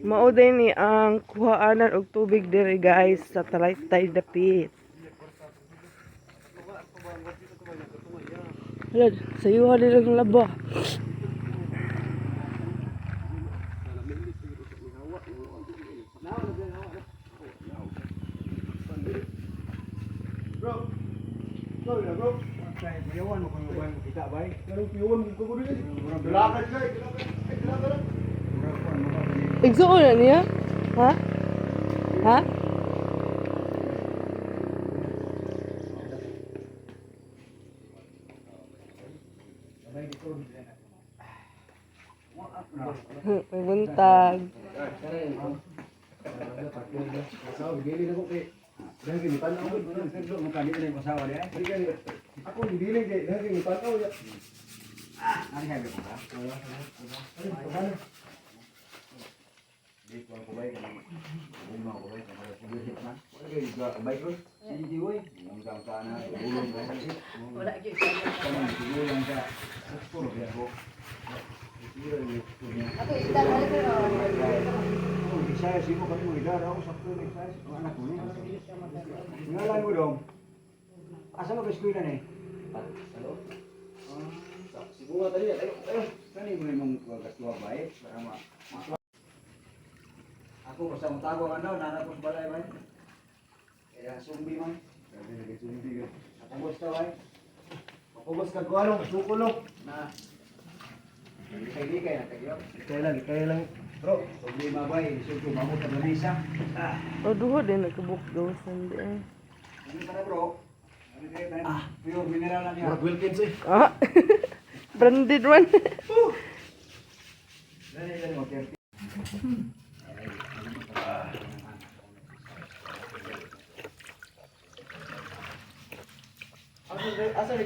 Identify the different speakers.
Speaker 1: Mao din ni ang kuhaanan og tubig diri guys sa Tagaytay dapit. Hala, sayuha diri ang laba.
Speaker 2: Bro. Bro, ya bro. Kay piyawan mo kung ubay kita bay. Pero piyawan ko ko dili. Dalakad kay, dalakad.
Speaker 1: Igsuon na niya? Ha? Ha? May buntag.
Speaker 2: Saw dili na ko kay. Dahil kini tanaw ko, nagdo mo kanila yung asawa niya. Ako dili kay dahil kini tanaw ya. Ani habi ko ba? Di ko ko bay kan. Buma ko bay kan para siguro man. Oke, juga bay ko. Sige di woy. Ang ka na ulong ba. Wala gyud ka. Siguro lang ka. Siguro ya ko.
Speaker 3: Ato itan ali ko.
Speaker 2: Saya sibuk kami menghidar, aku Sabtu nih saya anak ini. Ngalan mo dong. Asa mo ba eskwela ni? Halo. Si Bunga tadi ya, ayo. Kan ibu memang ketua baik, sama. Aku bersama tago kan daw, nana ko balay bay. Kaya sumbi man. Kasi lagi sumbi ka. Ako basta bay. Ako basta ko ano, sukulok na. Kaya kaya lang. Bro, problema ba eh, suko mamot ka Malaysia.
Speaker 1: O duho din nagkabuk gawasan di eh.
Speaker 2: Ano ka na bro? Ano kayo na? Pure mineral lang yan. Wilkins eh.
Speaker 1: Ah. Branded man.
Speaker 2: Dali, okay. Asa di